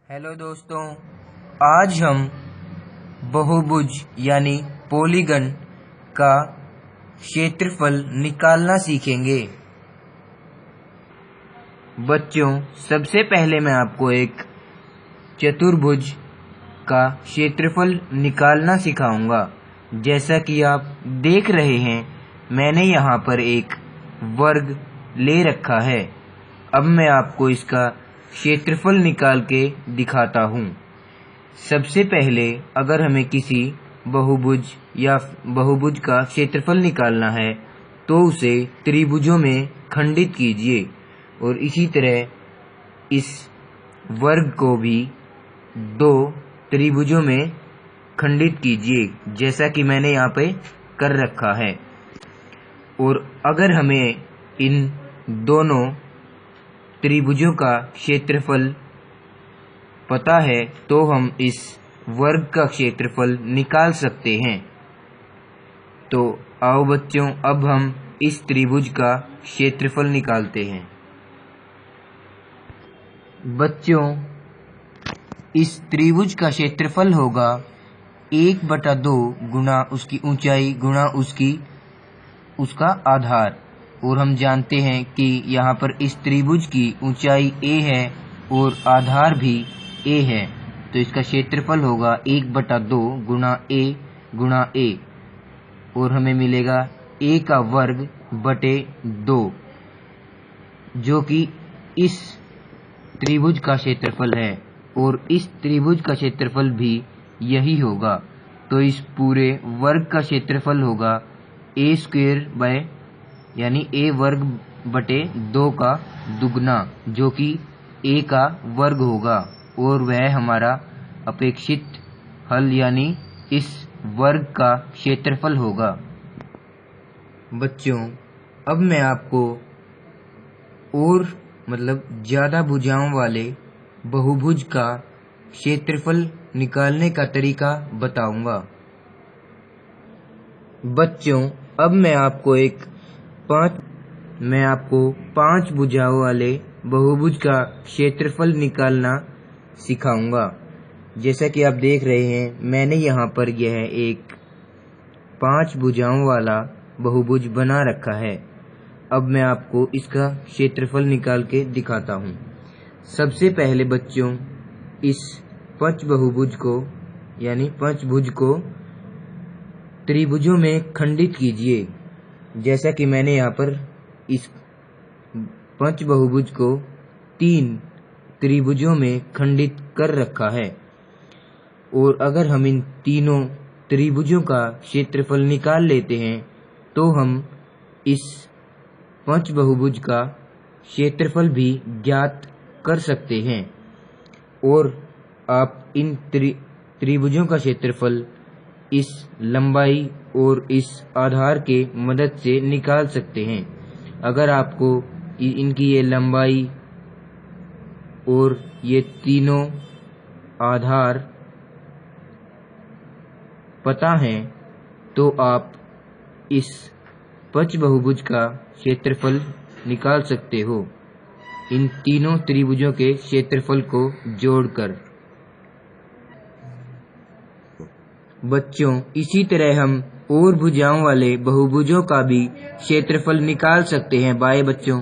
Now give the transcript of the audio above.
Hello दोस्तों, आज हम बहुभुज यानी पॉलीगन का क्षेत्रफल निकालना सीखेंगे। बच्चों, सबसे पहले मैं आपको एक चतुर्भुज का क्षेत्रफल निकालना सिखाऊंगा। जैसा कि आप देख रहे हैं, मैंने यहाँ पर एक वर्ग ले रखा है। अब मैं आपको इसका क्षेत्रफल निकाल के दिखाता हूँ। सबसे पहले अगर हमें किसी बहुभुज का क्षेत्रफल निकालना है तो उसे त्रिभुजों में खंडित कीजिए और इसी तरह इस वर्ग को भी दो त्रिभुजों में खंडित कीजिए, जैसा कि मैंने यहाँ पे कर रखा है। और अगर हमें इन दोनों त्रिभुजों का क्षेत्रफल पता है तो हम इस वर्ग का क्षेत्रफल निकाल सकते हैं। तो आओ बच्चों, अब हम इस त्रिभुज का क्षेत्रफल निकालते हैं। बच्चों, इस त्रिभुज का क्षेत्रफल होगा 1/2 गुना उसकी ऊंचाई गुना उसका आधार। और हम जानते हैं कि यहाँ पर इस त्रिभुज की ऊंचाई a है और आधार भी a है, तो इसका क्षेत्रफल होगा 1/2 गुना a और हमें मिलेगा a का वर्ग बटे 2, जो कि इस त्रिभुज का क्षेत्रफल है। और इस त्रिभुज का क्षेत्रफल भी यही होगा, तो इस पूरे वर्ग का क्षेत्रफल होगा a² यानी a वर्ग बटे 2 का दुगना, जो कि a का वर्ग होगा और वह हमारा अपेक्षित हल यानी इस वर्ग का क्षेत्रफल होगा। बच्चों, अब मैं आपको और ज़्यादा भुजाओं वाले बहुभुज का क्षेत्रफल निकालने का तरीका बताऊंगा। बच्चों, अब मैं आपको 5 भुजाओं वाले बहुभुज का क्षेत्रफल निकालना सिखाऊंगा। जैसा कि आप देख रहे हैं, मैंने यहाँ पर यह एक 5 भुजाओं वाला बहुभुज बना रखा है। अब मैं आपको इसका क्षेत्रफल निकाल के दिखाता हूँ। सबसे पहले बच्चों, इस पंचभुज को त्रिभुजों में खंडित कीजिए, जैसा कि मैंने यहाँ पर इस पंचभुज को 3 त्रिभुजों में खंडित कर रखा है। और अगर हम इन तीनों त्रिभुजों का क्षेत्रफल निकाल लेते हैं तो हम इस पंचभुज का क्षेत्रफल भी ज्ञात कर सकते हैं। और आप इन त्रिभुजों का क्षेत्रफल इस लंबाई और इस आधार के मदद से निकाल सकते हैं। अगर आपको इनकी ये लंबाई और ये तीनों आधार पता है तो आप इस पंचभुज का क्षेत्रफल निकाल सकते हो इन तीनों त्रिभुजों के क्षेत्रफल को जोड़कर। बच्चों, इसी तरह हम और भुजाओं वाले बहुभुजों का भी क्षेत्रफल निकाल सकते हैं। बाय बच्चों।